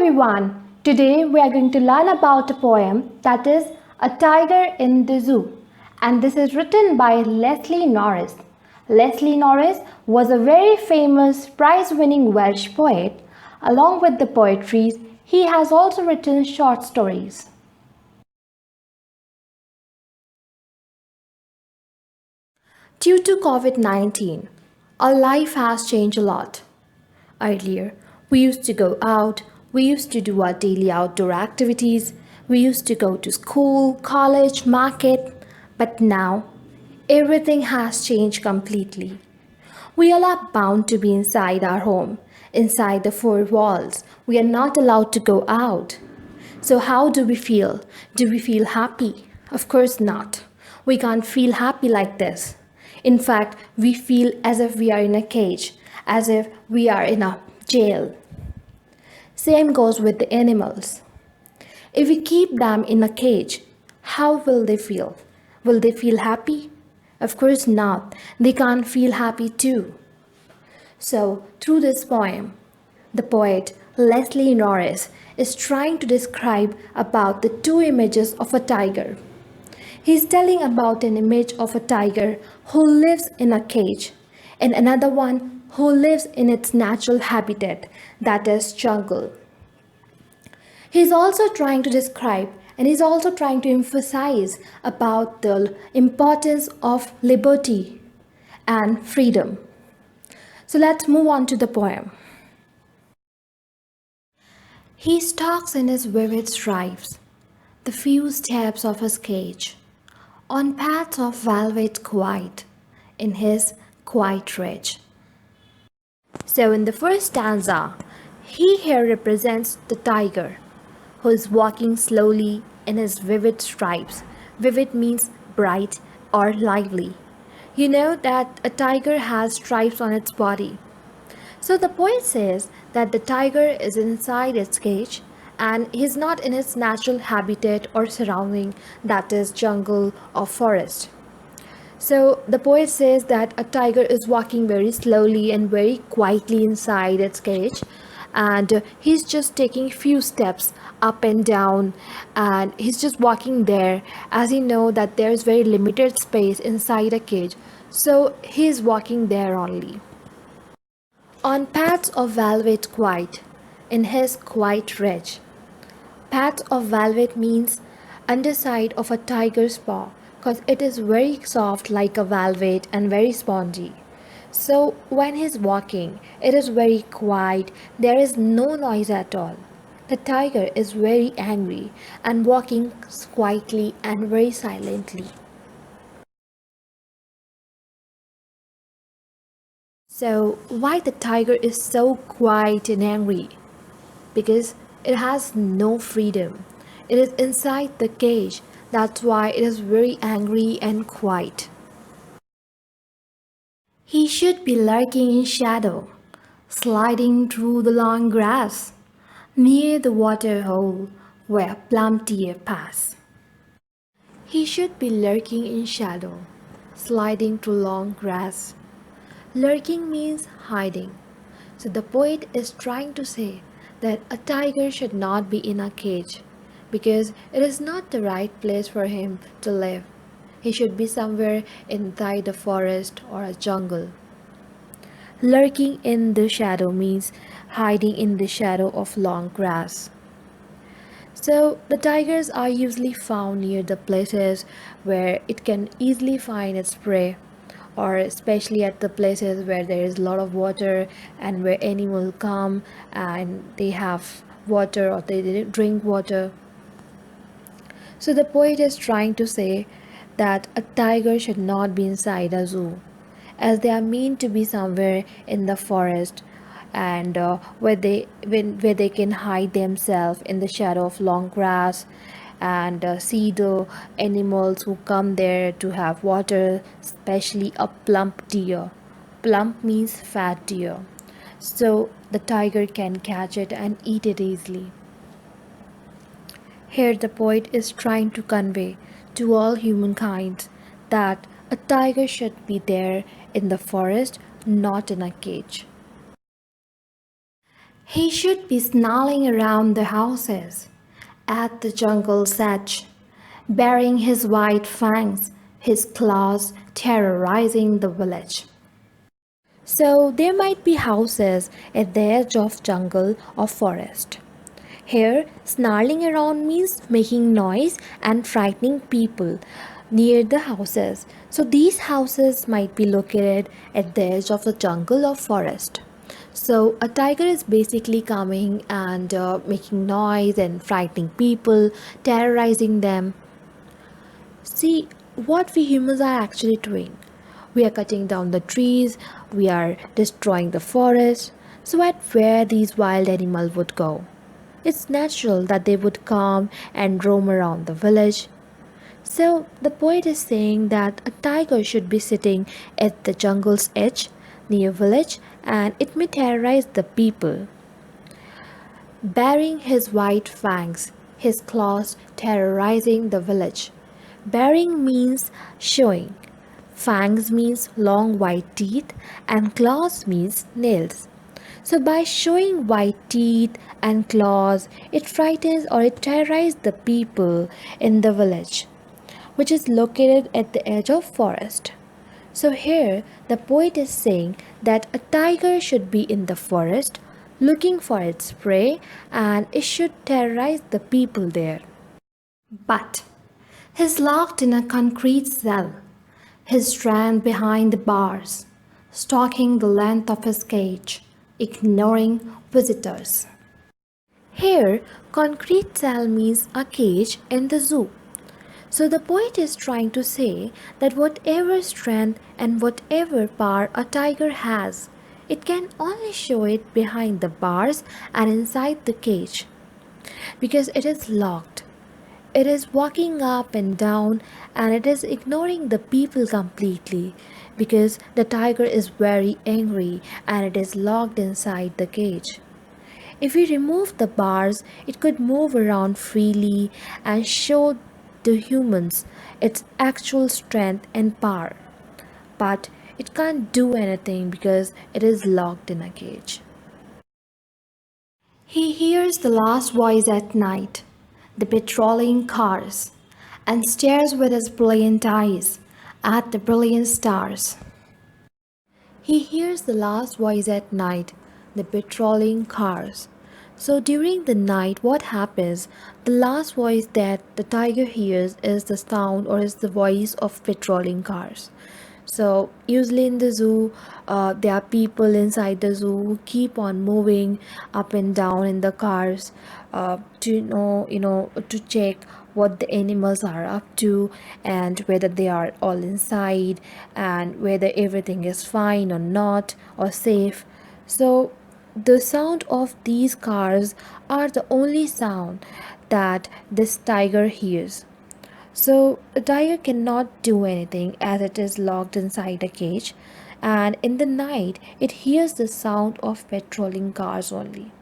everyone, today we are going to learn about a poem that is A Tiger in the Zoo, and this is written by Leslie Norris. Leslie Norris was a very famous prize-winning Welsh poet. Along with the poetry, he has also written short stories. Due to COVID-19, our life has changed a lot. Earlier, we used to go out, we used to do our daily outdoor activities, we used to go to school, college, market, but now everything has changed completely. We all are bound to be inside our home, inside the four walls. We are not allowed to go out. So, how do we feel? Do we feel happy? Of course not. We can't feel happy like this. In fact, we feel as if we are in a cage, as if we are in a jail. Same goes with the animals. If we keep them in a cage, how will they feel? Will they feel happy? Of course not. They can't feel happy too. So, through this poem, the poet Leslie Norris is trying to describe about the two images of a tiger. He is telling about an image of a tiger who lives in a cage and another one who lives in its natural habitat, that is jungle. He is also trying to describe and he's also trying to emphasize about the importance of liberty and freedom. So let's move on to the poem. He stalks in his vivid stripes, the few steps of his cage, on paths of velvet quiet, in his quiet ridge. So in the first stanza, he here represents the tiger, who is walking slowly in his vivid stripes. Vivid means bright or lively. You know that a tiger has stripes on its body. So the poet says that the tiger is inside its cage and is not in its natural habitat or surrounding, that is jungle or forest. So the poet says that a tiger is walking very slowly and very quietly inside its cage, and he's just taking few steps up and down, and he's just walking there as he know that there's very limited space inside a cage, so he's walking there only. On paths of velvet quiet, in his quiet ridge. Paths of velvet means underside of a tiger's paw, because it is very soft like a velvet and very spongy. So when he's walking, it is very quiet, there is no noise at all. The tiger is very angry and walking quietly and very silently. So why the tiger is so quiet and angry? Because it has no freedom. It is inside the cage. That's why it is very angry and quiet. He should be lurking in shadow, sliding through the long grass, near the water hole where plump deer pass. He should be lurking in shadow, sliding through long grass. Lurking means hiding. So the poet is trying to say that a tiger should not be in a cage because it is not the right place for him to live. He should be somewhere inside a forest or a jungle. Lurking in the shadow means hiding in the shadow of long grass. So the tigers are usually found near the places where it can easily find its prey, or especially at the places where there is a lot of water and where animals come and they have water or they drink water. So the poet is trying to say that a tiger should not be inside a zoo, as they are meant to be somewhere in the forest and where they can hide themselves in the shadow of long grass and see the animals who come there to have water, especially a plump deer. Plump means fat deer. So the tiger can catch it and eat it easily. Here the poet is trying to convey to all humankind that a tiger should be there in the forest, not in a cage. He should be snarling around the houses, at the jungle's edge, baring his white fangs, his claws terrorizing the village. So there might be houses at the edge of jungle or forest. Here, snarling around means making noise and frightening people near the houses. So these houses might be located at the edge of the jungle or forest. So a tiger is basically coming and making noise and frightening people, terrorizing them. See, what we humans are actually doing. We are cutting down the trees, we are destroying the forest. So at where these wild animals would go? It's natural that they would come and roam around the village. So the poet is saying that a tiger should be sitting at the jungle's edge near village and it may terrorize the people. Baring his white fangs, his claws terrorizing the village. Baring means showing. Fangs means long white teeth and claws means nails. So by showing white teeth and claws, it frightens or it terrorizes the people in the village, which is located at the edge of forest. So here the poet is saying that a tiger should be in the forest looking for its prey and it should terrorize the people there. But he's locked in a concrete cell, his strength behind the bars, stalking the length of his cage, ignoring visitors. Here, concrete cell means a cage in the zoo. So the poet is trying to say that whatever strength and whatever power a tiger has, it can only show it behind the bars and inside the cage because it is locked. It is walking up and down and it is ignoring the people completely because the tiger is very angry and it is locked inside the cage. If we remove the bars, it could move around freely and show the humans its actual strength and power. But it can't do anything because it is locked in a cage. He hears the last voice at night, the patrolling cars, and stares with his brilliant eyes at the brilliant stars. He hears the last voice at night, the patrolling cars. So during the night, what happens? The last voice that the tiger hears is the sound or is the voice of patrolling cars. So usually in the zoo, there are people inside the zoo who keep on moving up and down in the cars to to check what the animals are up to and whether they are all inside and whether everything is fine or not or safe. So the sound of these cars are the only sound that this tiger hears. So a tiger cannot do anything as it is locked inside a cage, and in the night it hears the sound of patrolling cars only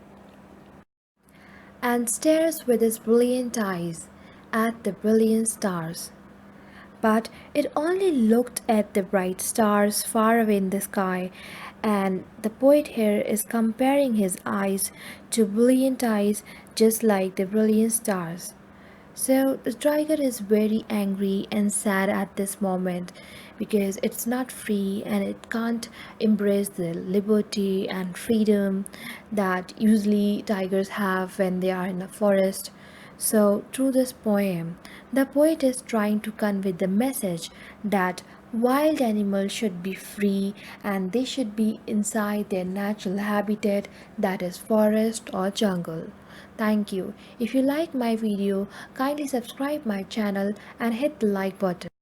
and stares with his brilliant eyes at the brilliant stars. But it only looked at the bright stars far away in the sky, and the poet here is comparing his eyes to brilliant eyes just like the brilliant stars. So the tiger is very angry and sad at this moment because it's not free and it can't embrace the liberty and freedom that usually tigers have when they are in a forest. So, through this poem, the poet is trying to convey the message that wild animals should be free and they should be inside their natural habitat, that is forest or jungle. Thank you. If you like my video, kindly subscribe my channel and hit the like button.